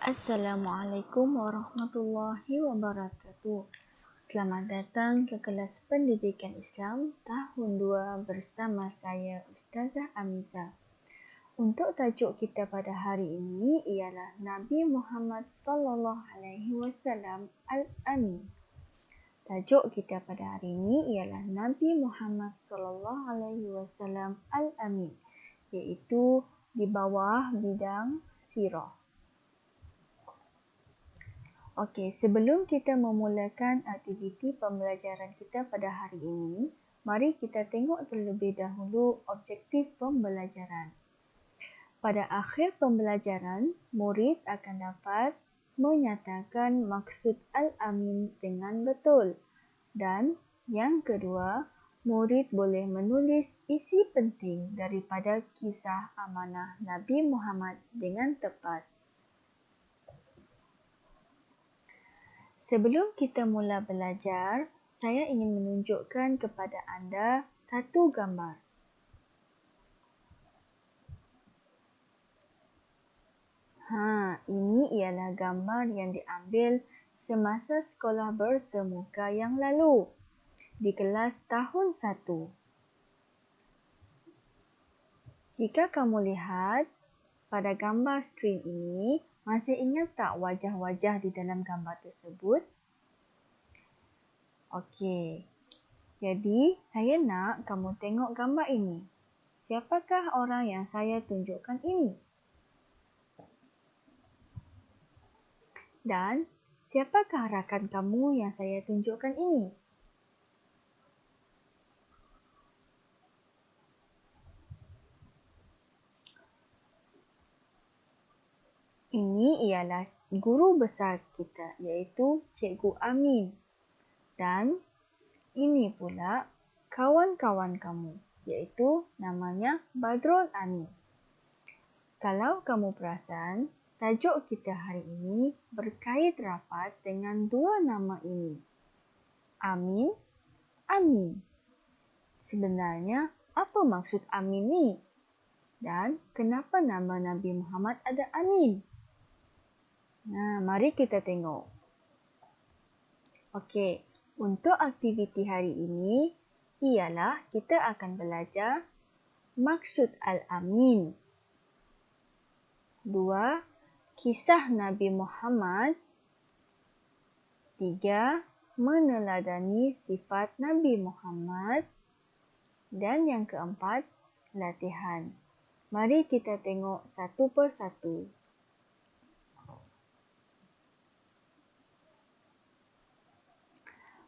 Assalamualaikum warahmatullahi wabarakatuh. Selamat datang ke kelas Pendidikan Islam tahun 2 bersama saya Ustazah Amiza. Untuk tajuk kita pada hari ini ialah Nabi Muhammad SAW Al-Amin. Tajuk kita pada hari ini ialah Nabi Muhammad SAW Al-Amin, iaitu di bawah bidang sirah. Okey, sebelum kita memulakan aktiviti pembelajaran kita pada hari ini, mari kita tengok terlebih dahulu objektif pembelajaran. Pada akhir pembelajaran, murid akan dapat menyatakan maksud Al-Amin dengan betul. Dan yang kedua, murid boleh menulis isi penting daripada kisah amanah Nabi Muhammad dengan tepat. Sebelum kita mula belajar, saya ingin menunjukkan kepada anda satu gambar. Ini ialah gambar yang diambil semasa sekolah bersemuka yang lalu di kelas tahun 1. Jika kamu lihat pada gambar skrin ini, masih ingat tak wajah-wajah di dalam gambar tersebut? Okey. Jadi, saya nak kamu tengok gambar ini. Siapakah orang yang saya tunjukkan ini? Dan siapakah rakan kamu yang saya tunjukkan ini? Ini ialah guru besar kita, iaitu Cikgu Amin. Dan ini pula kawan-kawan kamu, iaitu namanya Badrul Amin. Kalau kamu perasan, tajuk kita hari ini berkait rapat dengan dua nama ini. Amin, Amin. Sebenarnya, apa maksud Amin ni? Dan kenapa nama Nabi Muhammad ada Amin? Mari kita tengok. Okey, untuk aktiviti hari ini ialah kita akan belajar maksud Al-Amin. 2. Kisah Nabi Muhammad. 3. Meneladani sifat Nabi Muhammad. Dan yang keempat, latihan. Mari kita tengok satu persatu.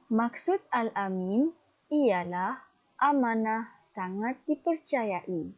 Maksud Al-Amin ialah amanah sangat dipercayai.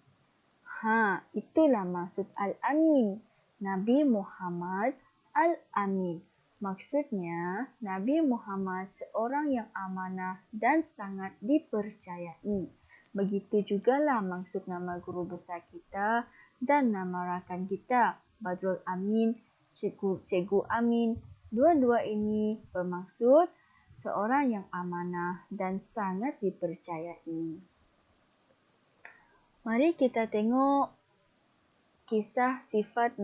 Itulah maksud Al-Amin. Nabi Muhammad Al-Amin. Maksudnya, Nabi Muhammad seorang yang amanah dan sangat dipercayai. Begitu jugalah maksud nama guru besar kita dan nama rakan kita, Badrul Amin, Cikgu Amin. Dua-dua ini bermaksud seorang yang amanah dan sangat dipercayai. Mari kita tengok kisah sifat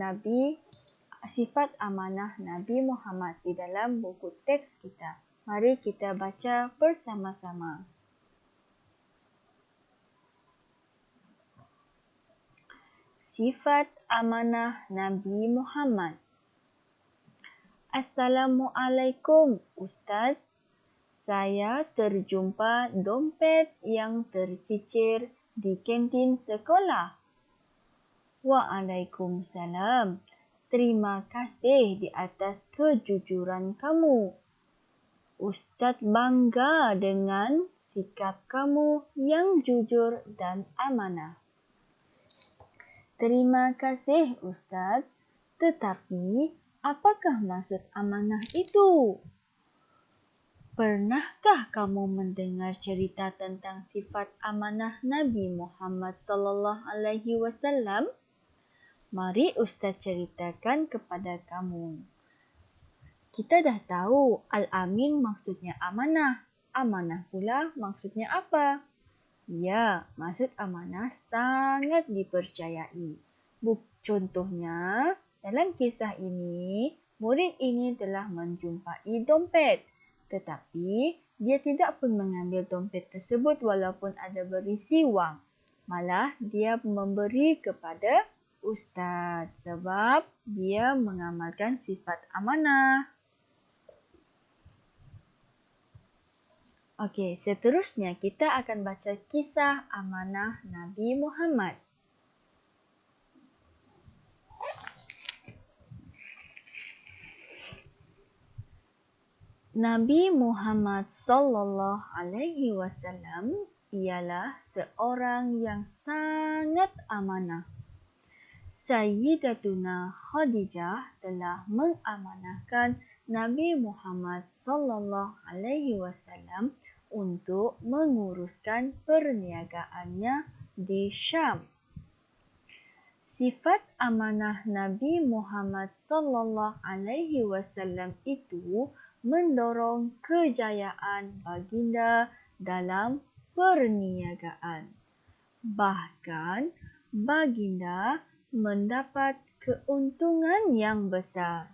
amanah Nabi Muhammad di dalam buku teks kita. Mari kita baca bersama-sama. Sifat amanah Nabi Muhammad. Assalamualaikum, Ustaz. Saya terjumpa dompet yang tercicir di kantin sekolah. Waalaikumsalam. Terima kasih di atas kejujuran kamu. Ustaz bangga dengan sikap kamu yang jujur dan amanah. Terima kasih, Ustaz. Tetapi, apakah maksud amanah itu? Pernahkah kamu mendengar cerita tentang sifat amanah Nabi Muhammad SAW? Mari Ustaz ceritakan kepada kamu. Kita dah tahu Al-Amin maksudnya amanah. Amanah pula maksudnya apa? Ya, maksud amanah sangat dipercayai. Contohnya, dalam Dalam kisah ini, murid ini telah menjumpai dompet. Tetapi, dia tidak pun mengambil dompet tersebut walaupun ada berisi wang. Malah, dia memberi kepada ustaz sebab dia mengamalkan sifat amanah. Okey, seterusnya kita akan baca kisah amanah Nabi Muhammad. Nabi Muhammad sallallahu alaihi wasallam ialah seorang yang sangat amanah. Sayyidatuna Khadijah telah mengamanahkan Nabi Muhammad sallallahu alaihi wasallam untuk menguruskan perniagaannya di Syam. Sifat amanah Nabi Muhammad sallallahu alaihi wasallam itu mendorong kejayaan baginda dalam perniagaan. Bahkan baginda mendapat keuntungan yang besar.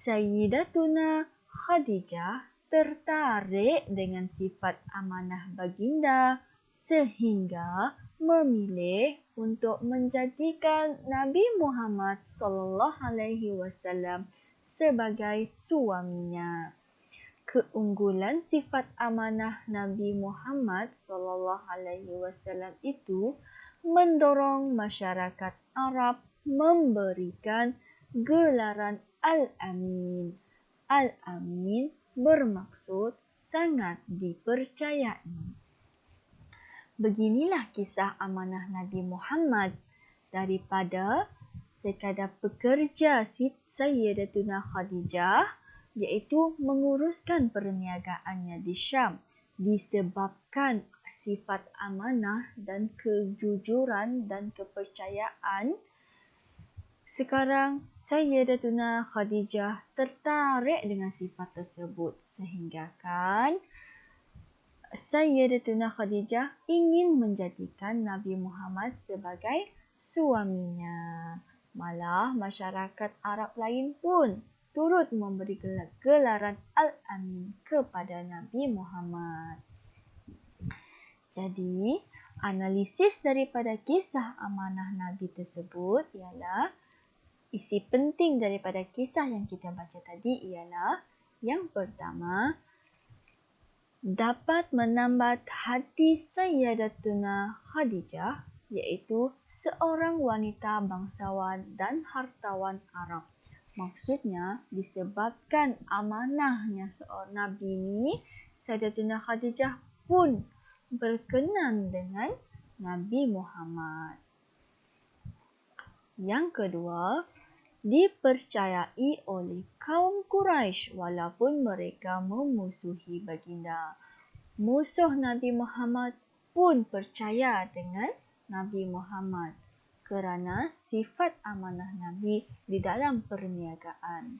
Sayyidatuna Khadijah tertarik dengan sifat amanah baginda sehingga memilih untuk menjadikan Nabi Muhammad sallallahu alaihi wasallam sebagai suaminya. Keunggulan sifat amanah Nabi Muhammad sallallahu alaihi wasallam itu mendorong masyarakat Arab memberikan gelaran Al-Amin. Al-Amin bermaksud sangat dipercayai. Beginilah kisah amanah Nabi Muhammad daripada sekadar pekerja Sayyidatuna Khadijah, iaitu menguruskan perniagaannya di Syam disebabkan sifat amanah dan kejujuran dan kepercayaan. Sekarang Sayyidatuna Khadijah tertarik dengan sifat tersebut sehingga kan Sayyidatuna Khadijah ingin menjadikan Nabi Muhammad sebagai suaminya. Malah masyarakat Arab lain pun turut memberi gelaran Al-Amin kepada Nabi Muhammad. Jadi, analisis daripada kisah amanah Nabi tersebut ialah isi penting daripada kisah yang kita baca tadi ialah yang pertama, dapat menambat hati Sayyidatuna Khadijah, iaitu seorang wanita bangsawan dan hartawan Arab. Maksudnya disebabkan amanahnya seorang Nabi ini, Sayyidatuna Khadijah pun berkenan dengan Nabi Muhammad. Yang kedua, dipercayai oleh kaum Quraisy walaupun mereka memusuhi baginda. Musuh Nabi Muhammad pun percaya dengan Nabi Muhammad kerana sifat amanah Nabi di dalam perniagaan.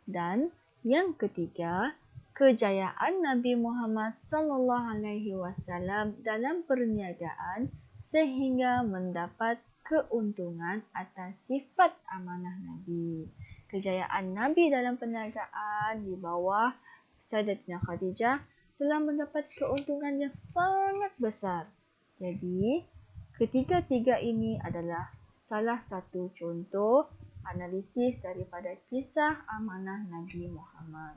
Dan yang ketiga, kejayaan Nabi Muhammad sallallahu alaihi wasallam dalam perniagaan sehingga mendapat keuntungan atas sifat amanah Nabi. Kejayaan Nabi dalam perniagaan di bawah Sayyidatuna Khadijah telah mendapat keuntungan yang sangat besar. Jadi, ketiga-tiga ini adalah salah satu contoh analisis daripada kisah amanah Nabi Muhammad.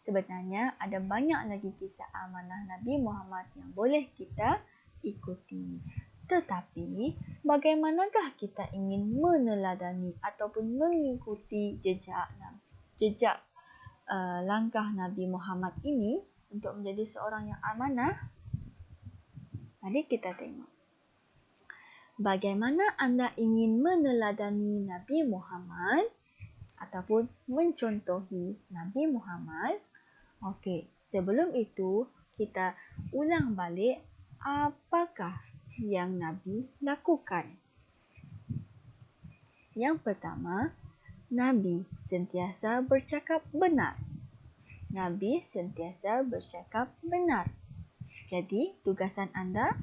Sebenarnya ada banyak lagi kisah amanah Nabi Muhammad yang boleh kita ikuti. Tetapi, bagaimanakah kita ingin meneladani ataupun mengikuti jejak langkah Nabi Muhammad ini untuk menjadi seorang yang amanah? Mari kita tengok. Bagaimana anda ingin meneladani Nabi Muhammad ataupun mencontohi Nabi Muhammad? Okey, sebelum itu kita ulang balik apakah yang Nabi lakukan. Yang pertama, Nabi sentiasa bercakap benar. Nabi sentiasa bercakap benar. Jadi, tugasan anda,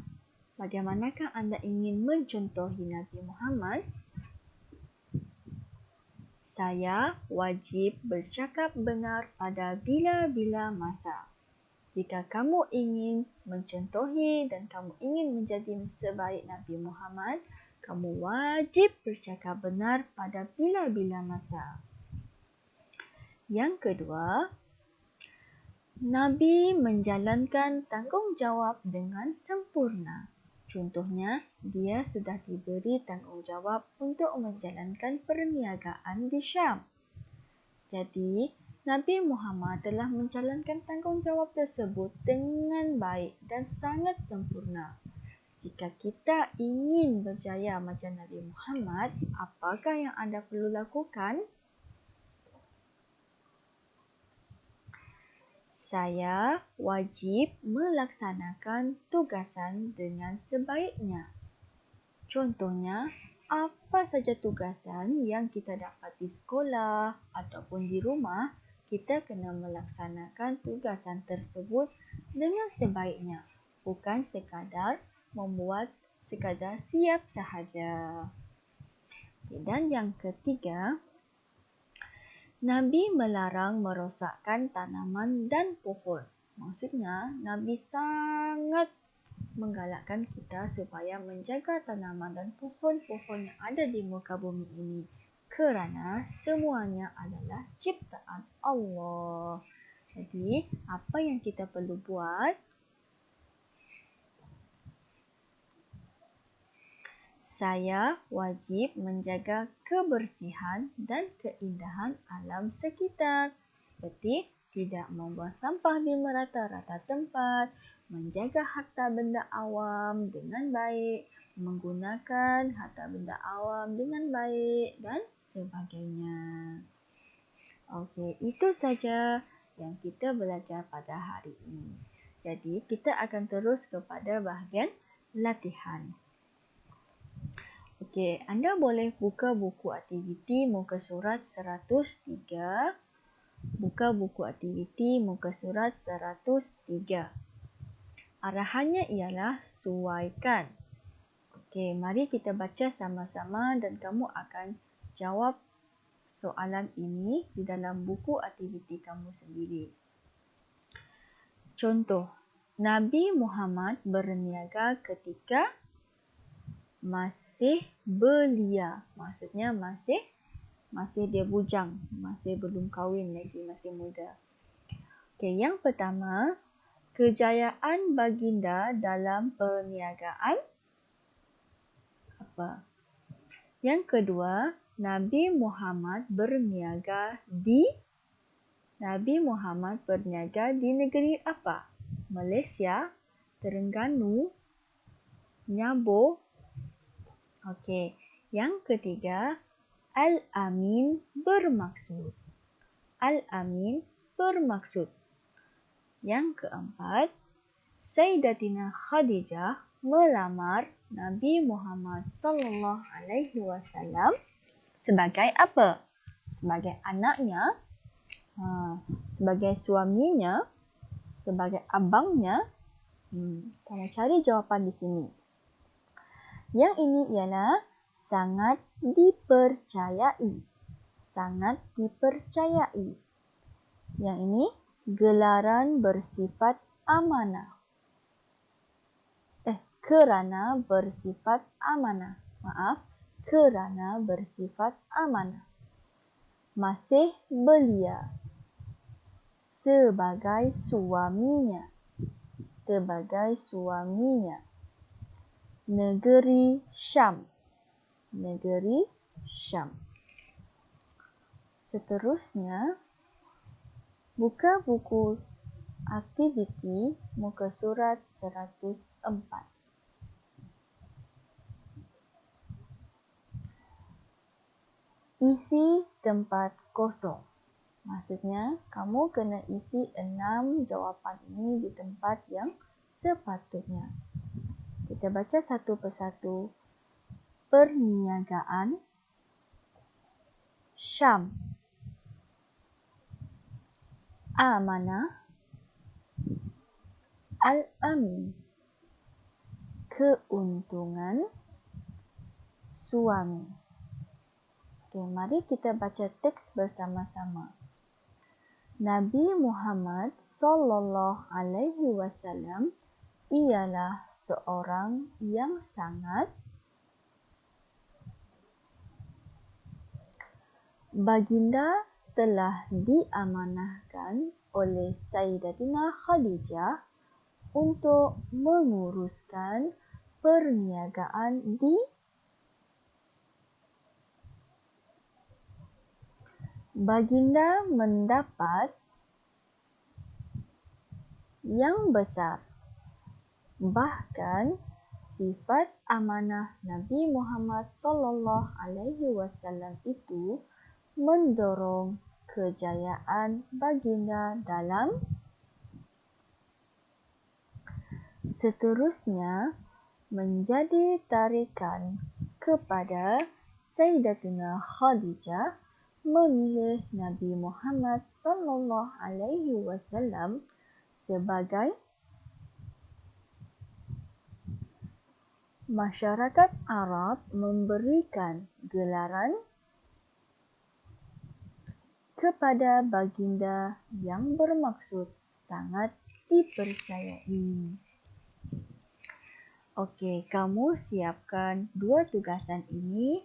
bagaimanakah anda ingin mencontohi Nabi Muhammad? Saya wajib bercakap benar pada bila-bila masa. Jika kamu ingin mencontohi dan kamu ingin menjadi sebaik Nabi Muhammad, kamu wajib bercakap benar pada bila-bila masa. Yang kedua, Nabi menjalankan tanggungjawab dengan sempurna. Contohnya, dia sudah diberi tanggungjawab untuk menjalankan perniagaan di Syam. Jadi, Nabi Muhammad telah menjalankan tanggungjawab tersebut dengan baik dan sangat sempurna. Jika kita ingin berjaya macam Nabi Muhammad, apakah yang anda perlu lakukan? Saya wajib melaksanakan tugasan dengan sebaiknya. Contohnya, apa saja tugasan yang kita dapat di sekolah ataupun di rumah, kita kena melaksanakan tugasan tersebut dengan sebaiknya. Bukan sekadar siap sahaja. Dan yang ketiga, Nabi melarang merosakkan tanaman dan pohon. Maksudnya, Nabi sangat menggalakkan kita supaya menjaga tanaman dan pohon-pohon yang ada di muka bumi ini. Kerana semuanya adalah ciptaan Allah. Jadi, apa yang kita perlu buat? Saya wajib menjaga kebersihan dan keindahan alam sekitar. Seperti tidak membuang sampah di merata-rata tempat, menjaga harta benda awam dengan baik, menggunakan harta benda awam dengan baik dan sebagainya. Okey, itu saja yang kita belajar pada hari ini. Jadi, kita akan terus kepada bahagian latihan. Okey, anda boleh buka buku aktiviti muka surat 103. Buka buku aktiviti muka surat 103. Arahannya ialah suaikan. Okey, mari kita baca sama-sama dan kamu akan jawab soalan ini di dalam buku aktiviti kamu sendiri. Contoh, Nabi Muhammad berniaga ketika masih belia. Maksudnya masih dia bujang, masih belum kahwin lagi, masih muda. Okey, yang pertama, kejayaan baginda dalam perniagaan apa? Yang kedua, Nabi Muhammad berniaga di negeri apa? Malaysia, Terengganu, Nyaboh. Okey, yang ketiga, Al-Amin bermaksud. Al-Amin bermaksud. Yang keempat, Sayyidatina Khadijah melamar Nabi Muhammad sallallahu alaihi wasallam sebagai apa? Sebagai anaknya, sebagai suaminya, sebagai abangnya. Kamu cari jawapan di sini. Yang ini ialah sangat dipercayai. Sangat dipercayai. Yang ini gelaran bersifat amanah. Kerana bersifat amanah. Maaf, kerana bersifat amanah. Masih belia. Sebagai suaminya. Sebagai suaminya. Negeri Syam. Negeri Syam. Seterusnya, buka buku aktiviti muka surat 104. Isi tempat kosong. Maksudnya, kamu kena isi 6 jawapan ini di tempat yang sepatutnya. Kita baca satu persatu. Perniagaan Syam. Amanah. Al-Amin. Keuntungan suami. Okey, mari kita baca teks bersama-sama. Nabi Muhammad sallallahu alaihi wasallam ialah seorang yang sangat baginda telah diamanahkan oleh Sayyidatina Khadijah untuk menguruskan perniagaan di baginda mendapat yang besar. Bahkan sifat amanah Nabi Muhammad sallallahu alaihi wasallam itu mendorong kejayaan baginda dalam seterusnya menjadi tarikan kepada Sayyidatina Khadijah memilih Nabi Muhammad sallallahu alaihi wasallam sebagai masyarakat Arab memberikan gelaran kepada baginda yang bermaksud sangat dipercayai. Okey, kamu siapkan 2 tugasan ini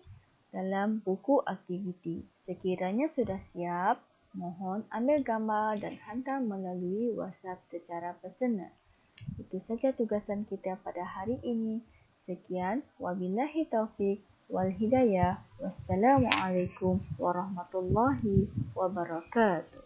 dalam buku aktiviti. Sekiranya sudah siap, mohon ambil gambar dan hantar melalui WhatsApp secara personal. Itu saja tugasan kita pada hari ini. Sekian, wabillahi taufik wal hidayah. Wassalamualaikum warahmatullahi wabarakatuh.